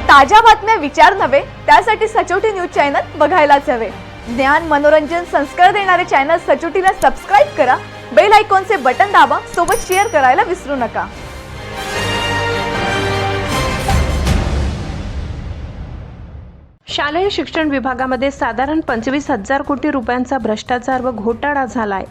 ताज्या बातम्या विचार नव्हे, त्यासाठी सचोटी न्यूज चॅनल बघायलाच हवे। ज्ञान मनोरंजन संस्कार देणारे चॅनल सचोटीला सबस्क्राइब करा, बेल आयकॉनचे बटन दाबा, सोबत शेअर करायला विसरू नका। शालेय शिक्षण विभागामध्ये साधारण 25,000 कोटी रुपयांचा भ्रष्टाचार व घोटाळा झालाय।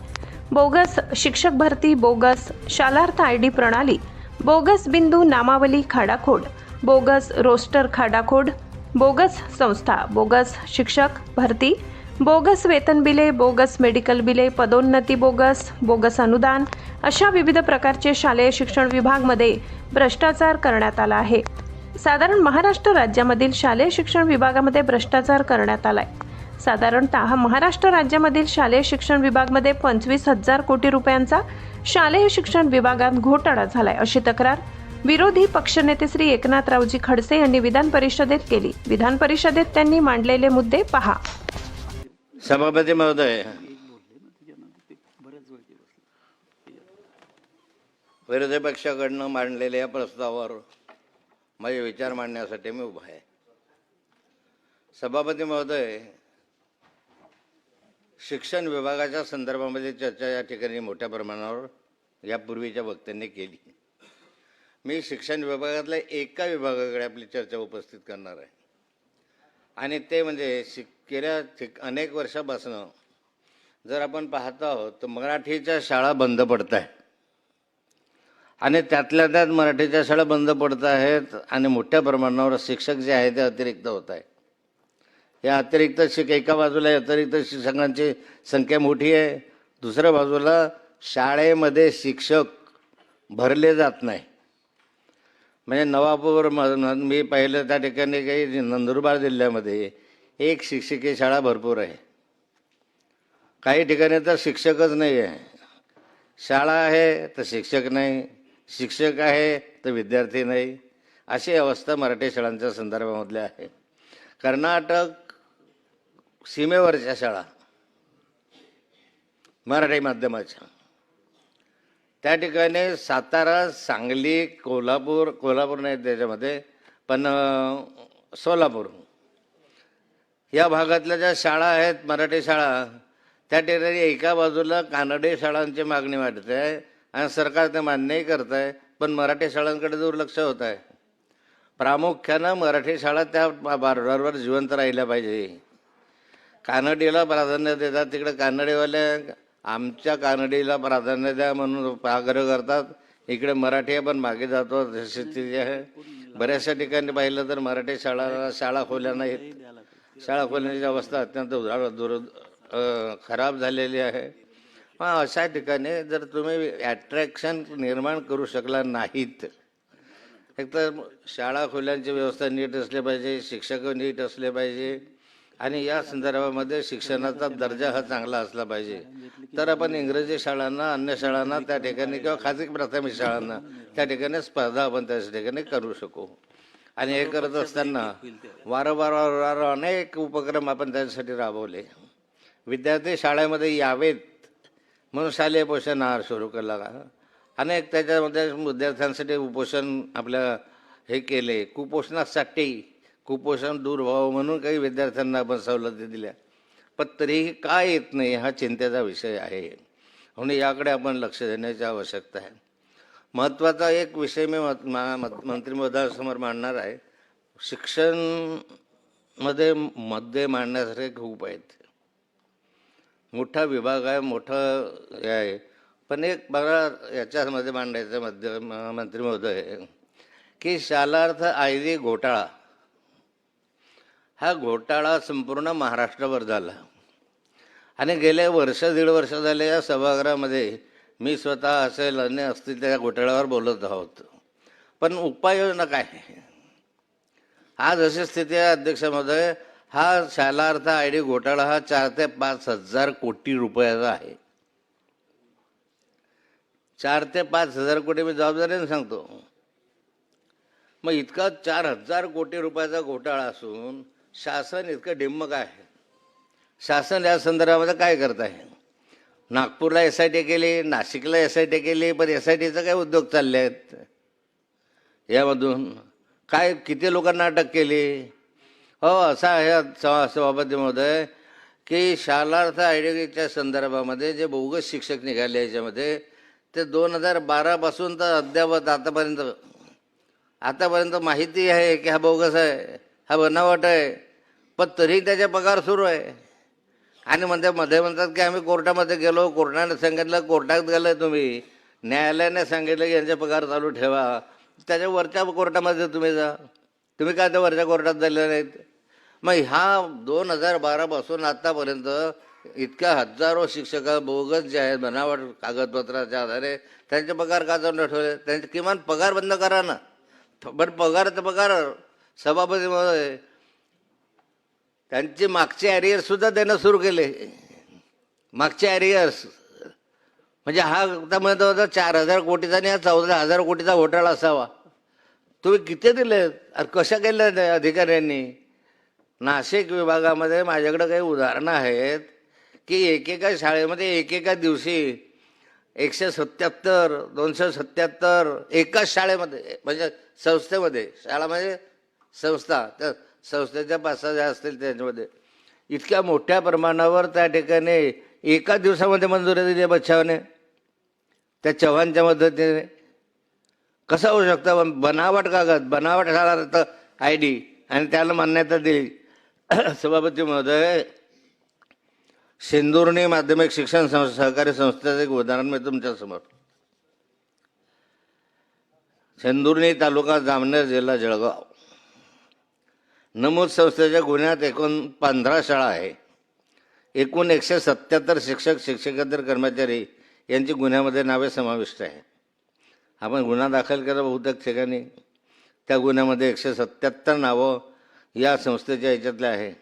बोगस शिक्षक भरती, बोगस शालार्थ आयडी प्रणाली, बोगस बिंदू नामावली खाडाखोड, बोगस रोस्टर खाडाखोड, बोगस संस्था, बोगस शिक्षक भरती, बोगस वेतन बिले, बोगस मेडिकल बिले, पदोन्नती बोगस, बोगस अनुदान अशा विविध प्रकारचे शालेय शिक्षण विभागामध्ये भ्रष्टाचार करण्यात आला आहे। साधारण महाराष्ट्र राज्यामधील शालेय शिक्षण विभागामध्ये भ्रष्टाचार करण्यात आलाय। साधारणतः महाराष्ट्र राज्यामधील शालेय शिक्षण विभागामध्ये 25,000 कोटी रुपयांचा शालेय शिक्षण विभागात घोटाळा झालाय, अशी तक्रार विरोधी पक्षनेते श्री एकनाथरावजी खडसे यांनी विधान परिषदेत केली। विधान परिषदेत त्यांनी मांडलेले मुद्दे पहा। सभापती महोदय, विरोधी पक्षाकडून मांडलेल्या या प्रस्तावावर माझे विचार मांडण्यासाठी मी उभा आहे। सभापती महोदय, शिक्षण विभागाच्या संदर्भामध्ये चर्चा या ठिकाणी मोठ्या प्रमाणावर यापूर्वीच्या वक्त्यांनी केली। मी शिक्षण विभागातल्या एका विभागाकडे आपली चर्चा उपस्थित करणार आहे, आणि ते म्हणजे गेल्या अनेक वर्षापासून जर आपण पाहत आहोत तर मराठीच्या शाळा बंद पडत आहेत, आणि त्यातल्या त्यात मराठीच्या शाळा बंद पडत आहेत आणि मोठ्या प्रमाणावर शिक्षक जे आहेत ते अतिरिक्त होत आहे। या अतिरिक्त एका बाजूला अतिरिक्त शिक्षकांची संख्या मोठी आहे, दुसऱ्या बाजूला शाळेमध्ये शिक्षक भरले जात नाही। म्हणजे नवापूर मी पाहिलं त्या ठिकाणी काही नंदुरबार जिल्ह्यामध्ये एक शिक्षकी शाळा भरपूर आहे, काही ठिकाणी तर शिक्षकच नाही आहे। शाळा आहे तर शिक्षक नाही, शिक्षक आहे तर विद्यार्थी नाही, अशी अवस्था मराठी शाळांच्या संदर्भामधल्या आहे। कर्नाटक सीमेवरच्या शाळा मराठी माध्यमाच्या, त्या ठिकाणी सातारा, सांगली, कोल्हापूर नाही त्याच्यामध्ये, पण सोलापूर या भागातल्या ज्या शाळा आहेत मराठी शाळा, त्या ठिकाणी एका बाजूला कानडी शाळांची मागणी वाढते आहे आणि सरकार ते मान्यही करत आहे, पण मराठी शाळांकडे दुर्लक्ष होत आहे। प्रामुख्यानं मराठी शाळा त्या बॉर्डरवर जिवंत राहिल्या पाहिजे। कानडीला प्राधान्य देतात, तिकडे कानडीवाले आमच्या कानडीला प्राधान्य द्या म्हणून आग्रह करतात, इकडे मराठी आपण मागे जातो, अशी स्थिती आहे। बऱ्याचशा ठिकाणी पाहिलं तर मराठी शाळा खोल्या नाहीत, शाळा खोल्याची अवस्था अत्यंत खराब झालेली आहे। अशा ठिकाणी जर तुम्ही अट्रॅक्शन निर्माण करू शकला नाहीत, एक तर शाळा खोल्यांची व्यवस्था नीट असली पाहिजे, शिक्षक नीट असले पाहिजे, आणि या संदर्भामध्ये शिक्षणाचा दर्जा हा चांगला असला पाहिजे, तर आपण इंग्रजी शाळांना, अन्य शाळांना त्या ठिकाणी किंवा खाजगी प्राथमिक शाळांना त्या ठिकाणी स्पर्धा आपण त्या ठिकाणी करू शकू। आणि हे करत असताना वारंवार अनेक उपक्रम आपण त्यासाठी राबवले। विद्यार्थी शाळेमध्ये यावेत म्हणून शालेय पोषण आहार सुरू केला, अनेक त्याच्यामध्ये विद्यार्थ्यांसाठी उपोषण आपल्या हे केले, कुपोषण दूर व्हावं म्हणून काही विद्यार्थ्यांना आपण सवलती दिल्या, पण तरीही काय येत नाही हा चिंतेचा विषय आहे, म्हणून याकडे आपण लक्ष देण्याची आवश्यकता आहे। महत्त्वाचा एक विषय मी मंत्री महोदयासमोर मांडणार आहे। शिक्षण मध्ये मुद्दे मांडण्यासारखे खूप आहेत, मोठा विभाग आहे, मोठं हे आहे, पण एक बघा याच्यामध्ये मांडायचं मंत्री महोदय की शालार्थ आयडी घोटाळा, हा घोटाळा संपूर्ण महाराष्ट्रभर झाला, आणि गेले दीड वर्ष झाले या सभागृहामध्ये मी स्वतः असेल अन्य असतील त्या घोटाळ्यावर बोलत आहोत, पण उपाययोजना काय? आज अशी स्थिती आहे अध्यक्ष महोदय, हा शालार्थ आयडी घोटाळा हा 4,000 ते 5,000 कोटी रुपयाचा आहे। 4,000 ते 5,000 कोटी मी जबाबदारीने सांगतो। मग इतका 4,000 कोटी रुपयाचा घोटाळा असून शासन इतकं डिम्म काय? शासन या संदर्भामध्ये काय करत आहे? नागपूरला SIT केली, नाशिकला SIT केली, पण SITचा काय उद्योग चालले आहेत यामधून? काय किती लोकांना अटक केली? हो, असा आहे सभापती महोदय की शालार्थ आयडीच्या संदर्भामध्ये जे बोगस शिक्षक निघाले याच्यामध्ये ते 2012 पासून तर अद्यावत आतापर्यंत माहिती आहे की हा बोगस आहे, हा बनावट आहे, पण तरी त्याचे पगार सुरू आहे. आणि मध्ये म्हणतात की आम्ही कोर्टामध्ये गेलो, कोर्टाने सांगितलं, कोर्टात गेलं तुम्ही, न्यायालयाने सांगितलं की यांचे पगार चालू ठेवा, त्याच्या वरच्या कोर्टामध्ये तुम्ही जा. तुम्ही काय त्या वरच्या कोर्टात झाले नाहीत? मग ह्या 2012 पासून आत्तापर्यंत इतक्या हजारो शिक्षक बोगस जे आहेत बनावट कागदपत्राच्या आधारे त्यांचे पगार का चालू ठेवले? त्यांचे किमान पगार बंद करा ना. पण पगार सभापती महोदय त्यांची मागचे ॲरियर्स सुद्धा देणं सुरू केले. मागचे ॲरियर्स म्हणजे हा आता म्हणत होता 4,000 कोटीचा आणि हा 14,000 कोटीचा घोटाळा असावा. तुम्ही किती दिले? अरे कशा केल्या त्या अधिकाऱ्यांनी? नाशिक विभागामध्ये माझ्याकडे काही उदाहरणं आहेत की एकेका शाळेमध्ये एकेका दिवशी 177, 277 एकाच शाळेमध्ये, म्हणजे संस्थेमध्ये, शाळा म्हणजे संस्था, त्या संस्थेच्या 5-6 ज्या असतील त्याच्यामध्ये इतक्या मोठ्या प्रमाणावर त्या ठिकाणी एका दिवसामध्ये मंजुरी दिली बच्चावने. त्या चव्हाणच्या मदतीने कसं होऊ शकतं? बनावट कागद, बनावट शाळा ID आणि त्याला मान्यता दिली. सभापती महोदय, सिंदुर्णी माध्यमिक शिक्षण सहकारी संस्थेचं एक उदाहरण मी तुमच्यासमोर. सिंदुर्णी तालुका जामनेर जिल्हा जळगाव. नमूद संस्थेच्या गुन्ह्यात एकूण 15 शाळा आहे. एकूण 177 शिक्षक शिक्षकेतर कर्मचारी यांची गुन्ह्यामध्ये नावे समाविष्ट आहे. आपण गुन्हा दाखल केला बहुतेक ठिकाणी. त्या गुन्ह्यामध्ये 177 नावं या संस्थेच्या ह्याच्यातले आहे.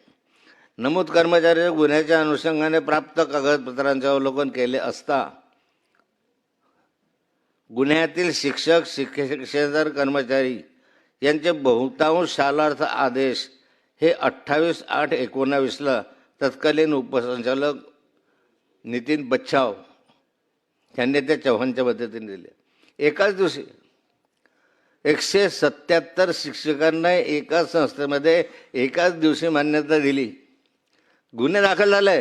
नमूद कर्मचारी गुन्ह्याच्या अनुषंगाने प्राप्त कागदपत्रांचे अवलोकन केले असता गुन्ह्यातील शिक्षक शिक्षकेतर कर्मचारी यांचे बहुतांश शालार्थ आदेश हे 28/8/19 तत्कालीन उपसंचालक नितीन बच्छाव यांनी त्या चव्हाणच्या पद्धतीने दिले. एकाच दिवशी 177 शिक्षकांना एकाच संस्थेमध्ये एकाच दिवशी मान्यता दिली. गुन्हे दाखल झाले.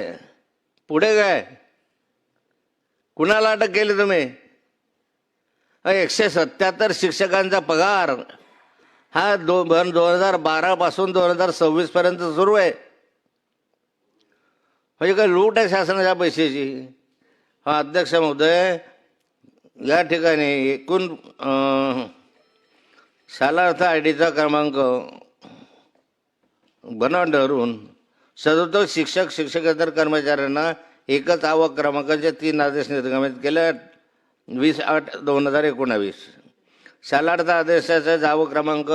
पुढे काय? कुणाला अटक केली तुम्ही? 177 शिक्षकांचा पगार हा 2012 पासून 2026 पर्यंत सुरू आहे. म्हणजे काय लूट आहे शासनाच्या पैशाची? हा अध्यक्ष महोदय, या ठिकाणी एकूण शालार्थ आयडीचा क्रमांक बनावट धरून 77 शिक्षक शिक्षकेतर कर्मचाऱ्यांना एकच आवक क्रमांकाचे 3 आदेश निर्गमित केले 20/8/2019. शालार्थ आदेशाचा जावक क्रमांक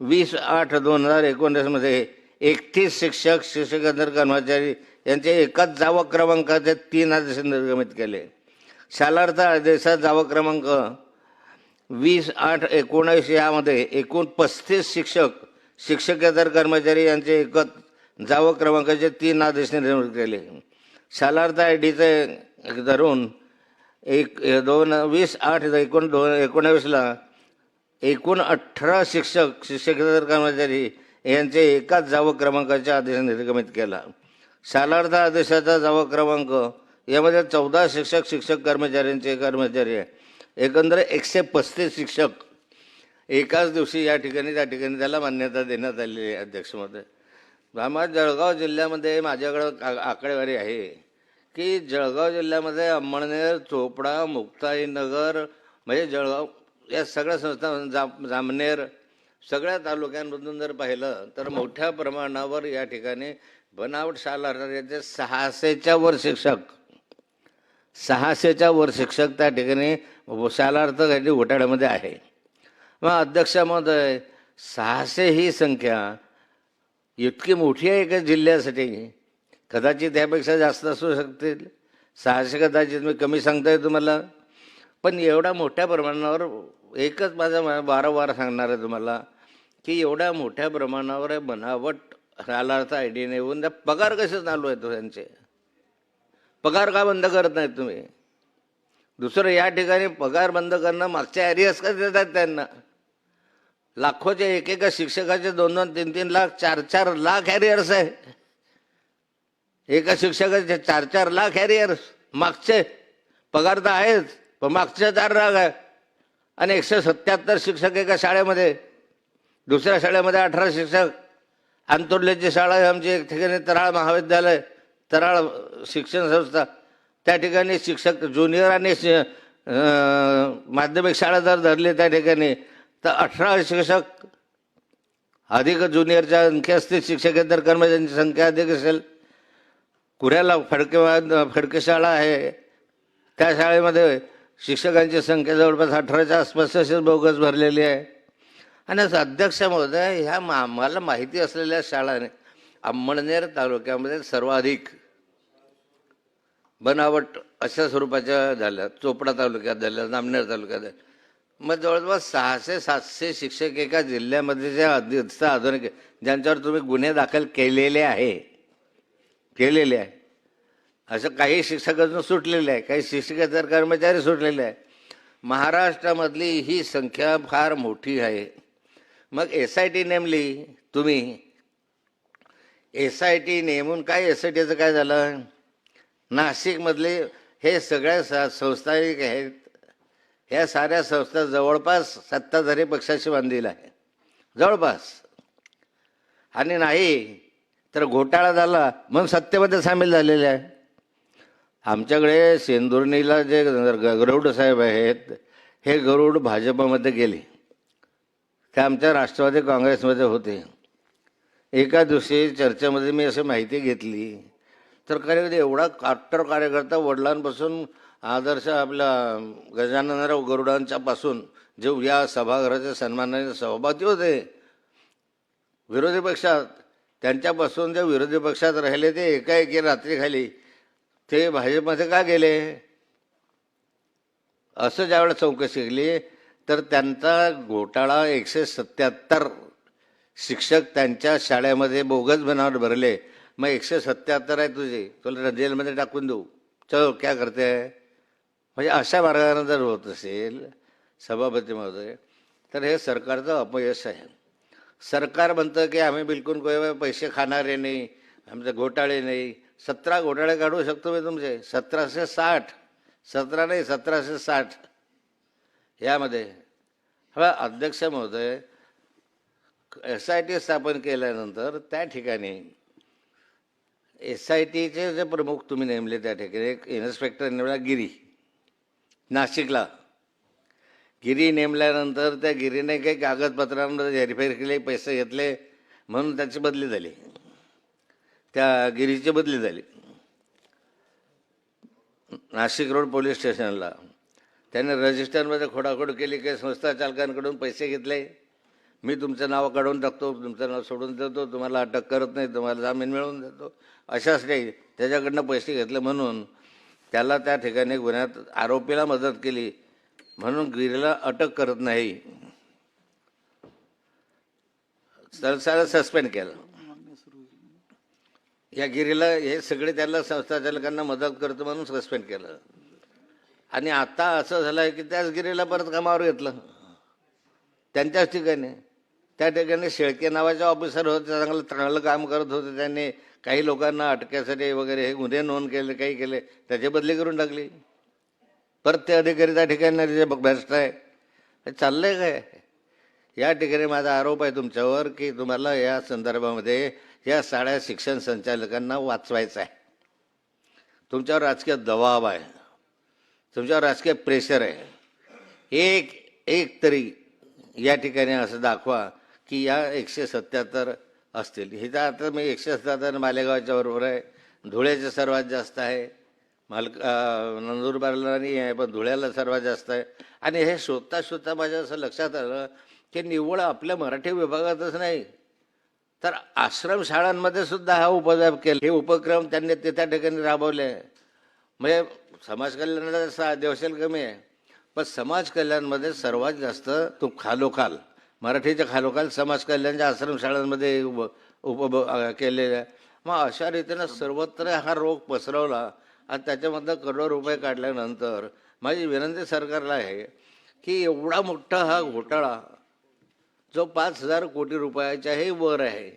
20/8/2019 मध्ये 31 शिक्षक शिक्षकेतर कर्मचारी यांचे एकाच जावक क्रमांकाचे 3 आदेश निर्गमित केले. शालार्थ आदेशाचा जावक क्रमांक 20/8/19 यामध्ये एकूण 35 शिक्षक शिक्षकेतर कर्मचारी यांचे एकच जावक क्रमांकाचे 3 आदेश निर्गमित केले. शालार्थ आयडीचे धरून 20/8/19 एकूण 18 शिक्षक शिक्षकेतर कर्मचारी यांचे एकाच जावक क्रमांकाचे आदेश निर्गमित केला. शालार्थ आदेशाचा जावक क्रमांक यामध्ये 14 शिक्षक शिक्षक कर्मचारी आहे. एकंदर 135 शिक्षक एकाच दिवशी या ठिकाणी त्याला मान्यता देण्यात आलेली आहे. अध्यक्ष महोदय, आम्हा जळगाव जिल्ह्यामध्ये माझ्याकडं आकडेवारी आहे की जळगाव जिल्ह्यामध्ये अंमळनेर, चोपडा, मुक्ताईनगर म्हणजे जळगाव या सगळ्या संस्था, जामनेर सगळ्या तालुक्यांमधून जर पाहिलं तर मोठ्या प्रमाणावर या ठिकाणी बनावट शालार्थाचे 600च्या वर शिक्षक त्या ठिकाणी शालार्थ घोटाळ्यामध्ये आहे. मग अध्यक्ष महोदय, 600 ही संख्या इतकी मोठी आहे एका जिल्ह्यासाठी. कदाचित त्यापेक्षा जास्त असू शकतील. 600 कदाचित मी कमी सांगताय तुम्हाला, पण एवढ्या मोठ्या प्रमाणावर एकच माझं वारंवार सांगणार आहे तुम्हाला की एवढ्या मोठ्या प्रमाणावर बनावट शालार्थ आयडीने येऊन त्या पगार कसे चालू आहेत त्यांचे? पगार का बंद करत नाहीत तुम्ही? दुसरं, या ठिकाणी पगार बंद करणं मागच्या ॲरियर्स का देतात त्यांना? लाखोचे एकेका शिक्षकाचे 2-2, 3-3 लाख, 4-4 लाख हॅरियर्स आहे. एका शिक्षकाचे 4-4 लाख हॅरियर्स. मागचे पगार तर आहेच, पण मागचे 4 लाख आहे. आणि 177 शिक्षक एका शाळेमध्ये. दुसऱ्या शाळेमध्ये 18 शिक्षक. आंतोर्ल्याची शाळा आहे आमची एक ठिकाणी, तराळ महाविद्यालय, तराळ शिक्षण संस्था. त्या ठिकाणी शिक्षक ज्युनियर आणि माध्यमिक शाळा जर धरली त्या ठिकाणी तर 18 शिक्षक अधिक ज्युनियरच्या संख्या असते. शिक्षकेतर कर्मचाऱ्यांची संख्या अधिक असेल. कुऱ्याला फडके शाळा आहे, त्या शाळेमध्ये शिक्षकांची संख्या जवळपास 18च्या आसपास असेच बोगस भरलेली आहे. आणि अध्यक्ष महोदय, ह्या आम्हाला माहिती असलेल्या शाळाने अंमळनेर तालुक्यामध्ये सर्वाधिक बनावट अशा स्वरूपाच्या झाल्या. चोपडा तालुक्यात झाल्या, नामनेर तालुक्यात झाल्या. मग जवळपास 600-700 शिक्षक एका जिल्ह्यामध्ये जे आधुनिक ज्यांच्यावर तुम्ही गुन्हे दाखल केलेले आहे. असं काही शिक्षक अजून सुटलेले आहे, काही शिक्षकेतर कर्मचारी सुटलेले आहे. महाराष्ट्रामधली ही संख्या फार मोठी आहे. मग SIT नेमली तुम्ही. SIT नेमून काय SITचं काय झालं? नाशिकमधले हे सगळ्या संस्था आहेत, ह्या साऱ्या संस्था जवळपास सत्ताधारी पक्षाशी बांधलेला आहे, जवळपास. आणि नाही तर घोटाळा झाला म्हणून सत्तेमध्ये सामील झालेले आहे. आमच्याकडे सेंदुर्णीला जे गरुड साहेब आहेत, हे गरुड भाजपमध्ये गेले. ते आमच्या राष्ट्रवादी काँग्रेसमध्ये होते. एका दिवशी चर्चेमध्ये मी अशी माहिती घेतली तर खरे एवढा काट्टर कार्यकर्ता वडिलांपासून आदर्श आपल्या गजाननराव गरुडांच्या पासून जे या सभागृहाचे सन्मानाने सभापती होते विरोधी पक्षात, त्यांच्यापासून जे विरोधी पक्षात राहिले ते एकाएकी रात्री खाली ते भाजपमध्ये का गेले असं ज्यावेळेस चौकशी केली तर त्यांचा घोटाळा 177 शिक्षक त्यांच्या शाळेमध्ये बोगस बनावट भरले. मग 177 आहे तुझे, तुला जेलमध्ये टाकून देऊ, चलो क्या करते आहे. म्हणजे अशा मार्गाने जर होत असेल सभापती महोदय तर हे सरकारचं अपयश आहे. सरकार म्हणतं की आम्ही बिलकुल पैसे खाणारे नाही, आमचे घोटाळे नाही. 17 घोटाळे काढू शकतो मी तुमचे. 1760, 17 नाही 1760 यामध्ये. हा अध्यक्ष महोदय, SIT स्थापन केल्यानंतर त्या ठिकाणी SITचे जे प्रमुख तुम्ही नेमले त्या ठिकाणी एक इन्स्पेक्टर नेमला गिरी नाशिकला. गिरी नेमल्यानंतर त्या गिरीने काही कागदपत्रांमध्ये हेरफेर केले, पैसे घेतले म्हणून त्याची बदली झाली, त्या गिरीची बदली झाली नाशिक रोड पोलीस स्टेशनला. त्याने रजिस्टरमध्ये खोडाखोड केली की संस्था चालकांकडून पैसे घेतले, मी तुमचं नाव काढून टाकतो, तुमचं नाव सोडून देतो, तुम्हाला अटक करत नाही, तुम्हाला जामीन मिळवून देतो, अशाच काही त्याच्याकडनं पैसे घेतले म्हणून त्याला त्या ठिकाणी गुन्ह्यात आरोपीला मदत केली म्हणून गिरीला अटक करत नाही, सरकारला सस्पेंड केलं. या गिरीला हे सगळे त्याला संस्था चालकांना मदत करतो म्हणून सस्पेंड केलं. आणि आता असं झालं आहे की त्याच गिरीला परत कामावर घेतलं त्यांच्याच ठिकाणी. त्या ठिकाणी शेळके नावाचे ऑफिसर होते, चांगलं काम करत होते. त्यांनी काही लोकांना अटक्यासाठी वगैरे हे गुन्हे नोंद केले, काही केले, त्याची बदली करून टाकली. परत ते अधिकारी त्या ठिकाणी जे भ्रष्ट आहे. हे चाललंय काय? या ठिकाणी माझा आरोप आहे तुमच्यावर की तुम्हाला या संदर्भामध्ये या साऱ्या शिक्षण संचालकांना वाचवायचं आहे. तुमच्यावर राजकीय दबाव आहे, तुमच्यावर राजकीय प्रेशर आहे. एक तरी या ठिकाणी असं दाखवा की या 177 असतील. हे तर आता मी 177 मालेगावच्या बरोबर आहे, धुळ्याचे सर्वात जास्त आहे, नंदुरबारला नाही आहे पण धुळ्याला सर्वात जास्त आहे. आणि हे शोधता माझ्या असं लक्षात आलं की निव्वळ आपल्या मराठी विभागातच नाही तर आश्रमशाळांमध्ये सुद्धा हा उपक्रम केला. हे उपक्रम त्यांनी त्या ठिकाणी राबवले. म्हणजे समाज कल्याणाचा देवशेल कमी आहे पण समाज कल्याणमध्ये सर्वात जास्त तो खालोखाल मराठीच्या खालोखाल समाज कल्याणच्या आश्रमशाळांमध्ये केलेल्या. मग अशा रीतीनं सर्वत्र हा रोग पसरवला आणि त्याच्यामधनं करोडो रुपये काढल्यानंतर माझी विनंती सरकारला आहे की एवढा मोठा हा घोटाळा जो 5,000 कोटी रुपयाच्याही वर आहे.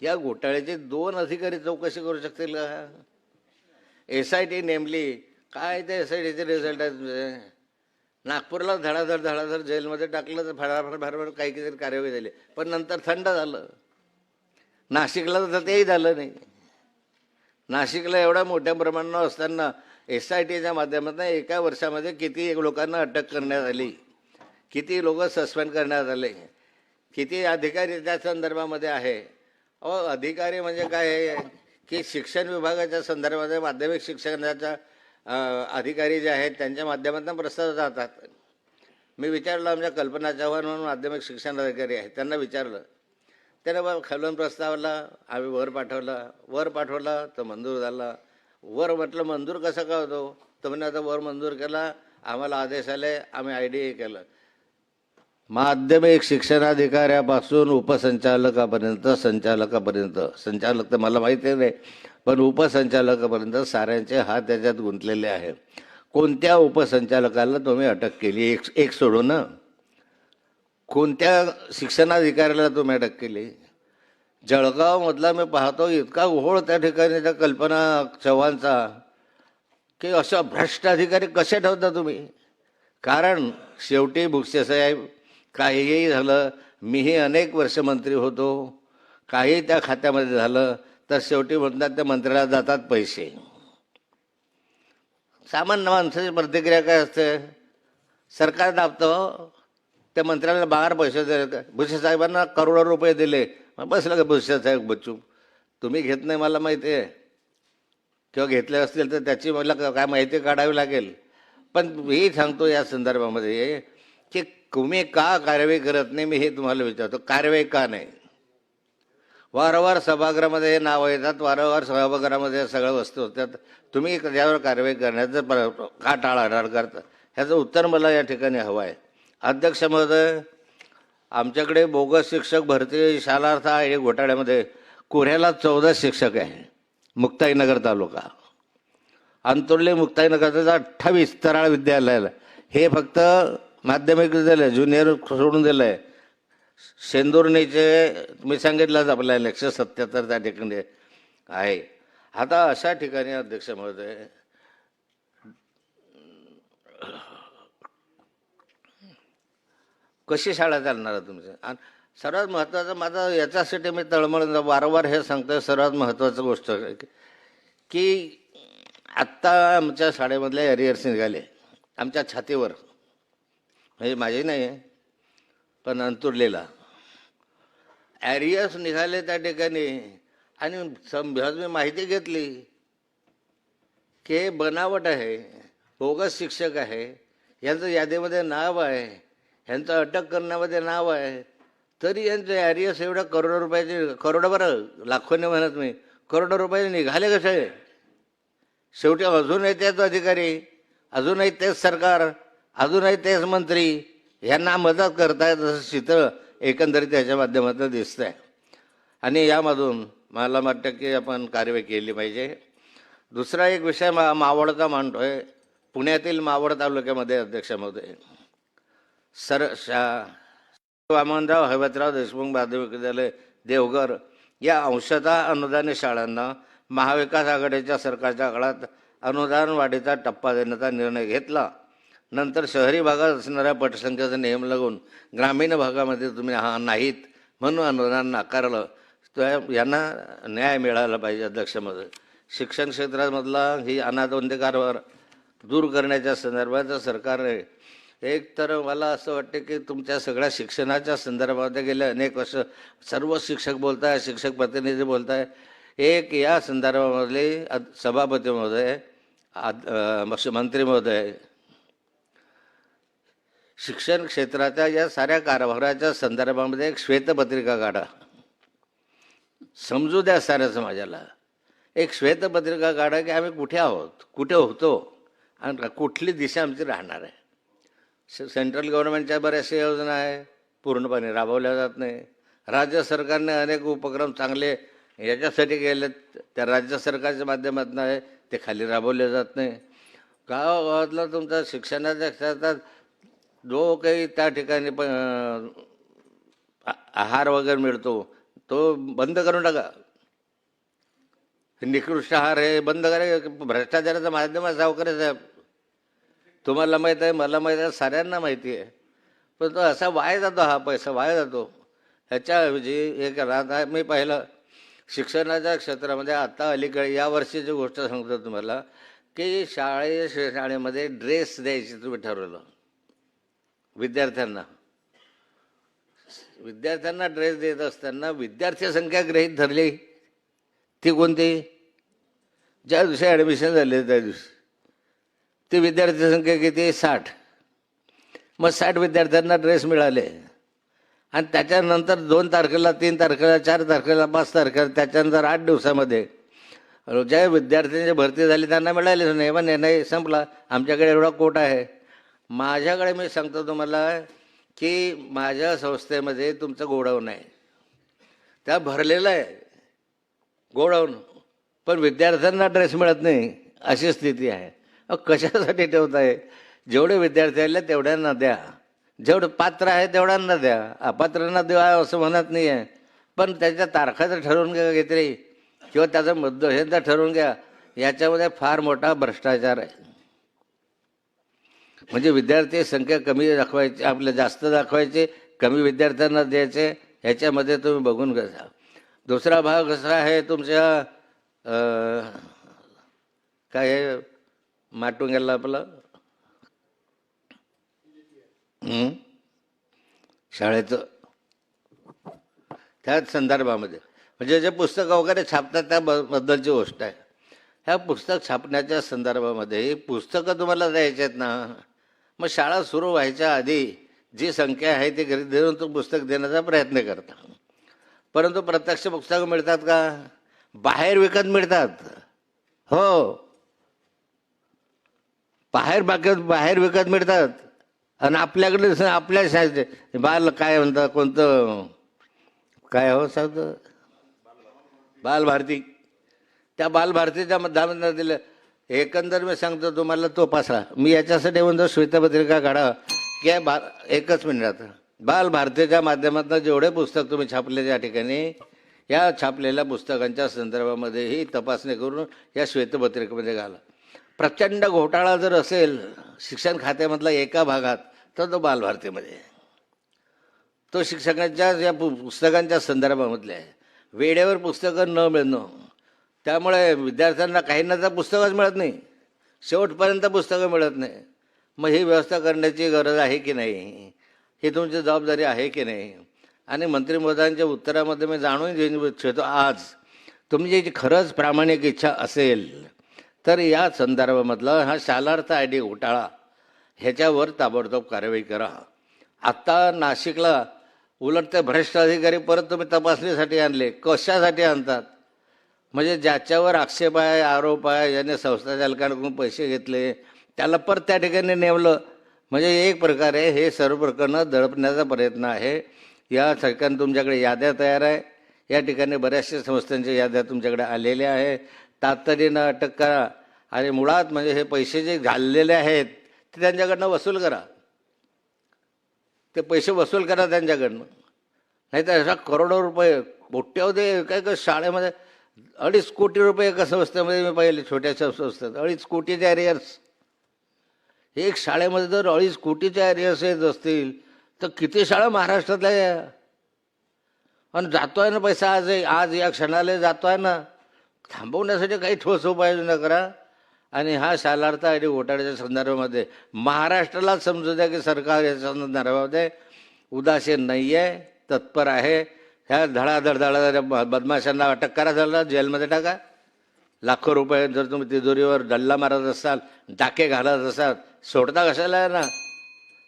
या घोटाळ्याचे 2 अधिकारी चौकशी करू शकतील का? SIT नेमली. काय ते SITचे रिझल्ट आहेत तुझे? नागपूरला धडाधड जेलमध्ये टाकलं तर फडाफड काही कार्यवाही झाली, पण नंतर थंड झालं. नाशिकला तर तेही झालं नाही. नाशिकला एवढ्या मोठ्या प्रमाणावर असताना SITच्या माध्यमातून एका वर्षामध्ये किती लोकांना अटक करण्यात आली, किती लोक सस्पेंड करण्यात आले, किती अधिकारी त्या संदर्भामध्ये आहे. अधिकारी म्हणजे काय आहे की शिक्षण विभागाच्या संदर्भामध्ये माध्यमिक शिक्षणाच्या अधिकारी जे आहेत त्यांच्या माध्यमातून प्रस्ताव जातात. मी विचारलं, आमच्या कल्पना चव्हाण म्हणून माध्यमिक शिक्षण अधिकारी आहेत, त्यांना विचारलं. त्यानं खालून प्रस्तावला, आम्ही वर पाठवला तर मंजूर झाला. वर म्हटलं मंजूर कसा का होतो? तर म्हणे आता वर मंजूर केला, आम्हाला आदेश आले, आम्ही IDA केलं. माध्यमिक शिक्षणाधिकाऱ्यापासून उपसंचालकापर्यंत, संचालक तर मला माहिती नाही, पण उपसंचालकापर्यंत साऱ्यांचे हात त्याच्यात गुंतलेले आहे. कोणत्या उपसंचालकाला तुम्ही अटक केली? एक सोडून ना, कोणत्या शिक्षणाधिकाऱ्याला तुम्ही अटक केली? जळगावमधला मी पाहतो इतका घोळ त्या ठिकाणी त्या कल्पना चव्हाणचा, की अशा भ्रष्ट अधिकारी कसे ठेवता तुम्ही? कारण शेवटी भुसे साहेब, काहीही झालं, मीही अनेक वर्ष मंत्री होतो, काही त्या खात्यामध्ये झालं तर शेवटी म्हणतात त्या मंत्र्याला जातात पैसे. सामान्य माणसाची प्रतिक्रिया काय असते? सरकार दाबतं, त्या मंत्र्याला बाहेर पैसे दिले. भुसे साहेबांना करोडो रुपये दिले, बसलं का भुसे साहेब बच्चू? तुम्ही घेत नाही मला माहिती आहे, किंवा घेतले असतील तर त्याची मला काय माहिती काढावी लागेल. पण मी सांगतो या संदर्भामध्ये की तुम्ही का कारवाई करत नाही, मी हे तुम्हाला विचारतो. कारवाई का नाही? वारंवार सभागृहामध्ये हे नावं येतात, वारंवार सभागृहामध्ये सगळ्या वस्तू होतात, तुम्ही त्यावर कारवाई करण्याचं का टाळाटाळ करता? ह्याचं उत्तर मला या ठिकाणी हवं आहे. अध्यक्ष महोदय, आमच्याकडे बोगस शिक्षक भरती शालार्थ ID घोटाळ्यामध्ये कोऱ्याला 14 शिक्षक आहे. मुक्ताईनगर तालुका, अंतुर्ली मुक्ताईनगरचं 28 तराळ विद्यालयाला, हे फक्त माध्यमिक विद्यालय ज्युनियर सोडून दिलं आहे. शेंदुर्णीचे मी सांगितलंच आपल्याला 177 त्या ठिकाणी आहे. आता अशा ठिकाणी अध्यक्ष महोदय, कशी शाळा चालणार आहे तुमचं? आणि सर्वात महत्त्वाचं माझं याच्यासाठी मी तळमळ वारंवार हे सांगतोय, सर्वात महत्त्वाचं गोष्ट की आत्ता आमच्या शाळेमधले एरियर्स निघाले आमच्या छातीवर, म्हणजे माझी नाही आहे पण अंतुरलेला ॲरियर्स निघाले त्या ठिकाणी. आणि मी माहिती घेतली की हे बनावट आहे, बोगस शिक्षक आहे, यांचं यादीमध्ये नाव आहे, ह्यांचं अटक करण्यामध्ये नाव आहे, तरी यांचे ॲरियर्स एवढ्या करोडो रुपयाचे, करोडो बरं लाखोने म्हणत मी, करोडो रुपये निघाले कसे? शेवटी अजूनही तेच अधिकारी, अजूनही तेच सरकार, अजूनही तेच मंत्री यांना मदत करतायत असं चित्र एकंदरीत त्याच्या माध्यमातून दिसतं आहे. आणि यामधून मला वाटतं की आपण कारवाई केली पाहिजे. दुसरा एक विषय मावळचा मांडतोय. पुण्यातील मावळ तालुक्यामध्ये अध्यक्ष महोदय वामनराव हैबतराव देशमुख माध्यमिक विद्यालय देवघर या अंशतः अनुदानित शाळांना महाविकास आघाडीच्या सरकारच्या काळात अनुदान वाढीचा टप्पा देण्याचा निर्णय घेतला. नंतर शहरी भागात असणाऱ्या पटसंख्येचा नियम लागून ग्रामीण भागामध्ये तुम्ही नाहीत म्हणून अनुदान नाकारलं. तर यांना न्याय मिळाला पाहिजे. अध्यक्ष महोदय, शिक्षण क्षेत्रामधला ही अनादवंती कारभार दूर करण्याच्या संदर्भात सरकारने एक तर मला असं वाटतं की तुमच्या सगळ्या शिक्षणाच्या संदर्भामध्ये गेले अनेक वर्ष सर्व शिक्षक बोलत आहे, शिक्षक प्रतिनिधी बोलत आहे. एक या संदर्भामधले सभापती महोदय, मंत्री महोदय, शिक्षण क्षेत्राच्या या साऱ्या कारभाराच्या संदर्भामध्ये एक श्वेतपत्रिका काढा. समजू द्या साऱ्या समाजाला. एक श्वेतपत्रिका काढा की आम्ही कुठे आहोत, कुठे होतो आणि कुठली दिशा आमची राहणार आहे. सेंट्रल गव्हर्नमेंटच्या बऱ्याचशा योजना आहे, पूर्णपणे राबवल्या जात नाही. राज्य सरकारने अनेक उपक्रम चांगले याच्यासाठी केले, त्या राज्य सरकारच्या माध्यमातून आहे, ते खाली राबवले जात नाही. गावागावातला तुमचा शिक्षणाच्या क्षेत्रात जो काही त्या ठिकाणी आहार वगैरे मिळतो तो बंद करून टाका. निकृष्ट आहार हे बंद करा. भ्रष्टाचाराचं माध्यम आहे सावकारी साहेब. तुम्हाला माहीत आहे, मला माहीत आहे, साऱ्यांना माहिती आहे. पण तो असा वाया जातो, हा पैसा वाया जातो. ह्याच्याऐवजी हे करा. आता मी पाहिलं शिक्षणाच्या क्षेत्रामध्ये आता अलीकडे या वर्षीची गोष्ट सांगतो तुम्हाला की शाळेमध्ये ड्रेस द्यायची तुम्ही ठरवलं विद्यार्थ्यांना. विद्यार्थ्यांना ड्रेस देत असताना विद्यार्थी संख्या गृहीत धरली ती कोणती? ज्या दिवशी ॲडमिशन झाले त्या दिवशी ती विद्यार्थी संख्या किती? 60. मग 60 विद्यार्थ्यांना ड्रेस मिळाले आणि त्याच्यानंतर 2 तारखेला, 3 तारखेला, 4 तारखेला, 5 तारखेला, त्याच्यानंतर 8 दिवसामध्ये ज्या विद्यार्थ्यांची भरती झाली त्यांना मिळालेच नाही. मग नाही संपला, आमच्याकडे एवढा कोटा आहे. माझ्याकडे मी सांगतो तुम्हाला की माझ्या संस्थेमध्ये तुमचं गोडाऊन आहे, त्या भरलेलं आहे गोडाऊन, पण विद्यार्थ्यांना ड्रेस मिळत नाही अशी स्थिती आहे. कशासाठी ठेवताय? जेवढे विद्यार्थी आले तेवढ्यांना द्या, जेवढं पात्र आहे तेवढ्यांना द्या, अपात्रांना द्या असं म्हणत नाही आहे. पण त्याच्या तारखाचं ठरवून घ्या काहीतरी, किंवा त्याचा मुद्दा हे तर ठरवून घ्या. याच्यामध्ये फार मोठा भ्रष्टाचार आहे. म्हणजे विद्यार्थी संख्या कमी दाखवायची, आपल्या जास्त दाखवायची, कमी विद्यार्थ्यांना द्यायचे, ह्याच्यामध्ये तुम्ही बघून घ्या. दुसरा भाग कसा आहे तुमच्या काय माटुंग्याला आपलं शाळेचं त्याच संदर्भामध्ये म्हणजे जे पुस्तकं वगैरे छापतात त्याबद्दलची गोष्ट आहे. ह्या पुस्तक छापण्याच्या संदर्भामध्ये ही पुस्तकं तुम्हाला द्यायची आहेत ना, मग शाळा सुरू व्हायच्या आधी जी संख्या आहे ती घरी देऊन तो पुस्तक देण्याचा प्रयत्न करता. परंतु प्रत्यक्ष पुस्तकं मिळतात का? बाहेर विकत मिळतात. हो, बाहेर विकत मिळतात. आणि आपल्याकडे आपल्या शाळेचे बाल काय म्हणतात, कोणतं काय हो सांगतं, बालभारती, त्या बालभारतीच्या मध्यामध्ये दिलं. एकंदर मी सांगतो तुम्हाला तो पासा मी याच्यासाठी म्हणतो श्वेतपत्रिका काढा की एकच मिनिटात बालभारतीच्या माध्यमातून जेवढे पुस्तक तुम्ही छापले त्या ठिकाणी, या छापलेल्या पुस्तकांच्या संदर्भामध्येही तपासणी करून या श्वेतपत्रिकेमध्ये घाला. प्रचंड घोटाळा जर असेल शिक्षण खात्यामधला एका भागात तर तो बालभारतीमध्ये, तो शिक्षकांच्या या पुस्तकांच्या संदर्भामधले आहे. वेळेवर पुस्तकं न मिळणं, त्यामुळे विद्यार्थ्यांना काहींना तर पुस्तकच मिळत नाही, शेवटपर्यंत पुस्तकं मिळत नाही. मग ही व्यवस्था करण्याची गरज आहे की नाही, ही तुमची जबाबदारी आहे की नाही. आणि मंत्री महोदयांच्या उत्तरामध्ये मी जाणून घेऊ इच्छितो, आज तुमची जी खरंच प्रामाणिक इच्छा असेल तर या संदर्भामधला हा शालार्थ ID घोटाळा ह्याच्यावर ताबडतोब कारवाई करा. आत्ता नाशिकला उलट ते भ्रष्ट अधिकारी परत तुम्ही तपासणीसाठी आणले. कशासाठी आणतात? म्हणजे ज्याच्यावर आक्षेप आहे, आरोप आहे, ज्याने संस्था चालकांकडून पैसे घेतले त्याला परत त्या ठिकाणी नेमलं. म्हणजे एक प्रकारे हे सर्व प्रकरणं दडपण्याचा प्रयत्न आहे. या ठिकाणी तुमच्याकडे याद्या तयार आहे, या ठिकाणी बऱ्याचशा संस्थांच्या याद्या तुमच्याकडे आलेल्या आहे. तातडीनं अटक करा आणि मुळात म्हणजे हे पैसे जे घाललेले आहेत ते त्यांच्याकडनं वसूल करा, ते पैसे वसूल करा त्यांच्याकडनं. नाही तर अशा करोडो रुपये मोठ्यामध्ये काय शाळेमध्ये 2.5 कोटी रुपये एका संस्थेमध्ये मी पाहिले, छोट्याशा संस्थेत 2.5 कोटीचे अरियर्स. एक शाळेमध्ये जर 2.5 कोटीचे अरियर्स येत असतील तर किती शाळा महाराष्ट्रातल्या या? आणि जातो आहे ना पैसा, आज या क्षणाला जातो आहे ना. थांबवण्यासाठी काही ठोस उपाययोजना करा. आणि हा शालार्थ ID घोटाळ्याच्या संदर्भामध्ये महाराष्ट्रालाच समजू द्या की सरकार या संदर्भामध्ये उदासीन नाही आहे, तत्पर आहे. ह्या धडाधड बदमाशांना अटक करा, झाला जेलमध्ये टाका. लाखो रुपये जर तुम्ही तिजोरीवर डल्ला मारत असाल, डाके घालत असाल, सोडता कशाला आहे ना.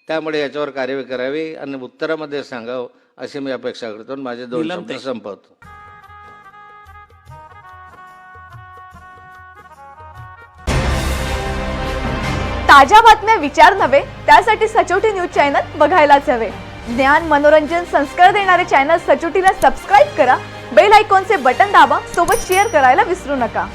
त्यामुळे याच्यावर कार्यवाही करावी आणि उत्तरामध्ये सांगावं अशी मी अपेक्षा करतो. माझे 2 शब्द संपवतो. ताज्या बातम्या विचार नव्हे त्यासाठी सचोटी न्यूज चॅनल बघायलाच हवे. ज्ञान, मनोरंजन, संस्कार देणारे चॅनल सचोटीला सबस्क्राईब करा. बेल आयकॉनचे बटन दाबा. सोबत शेअर करायला विसरू नका.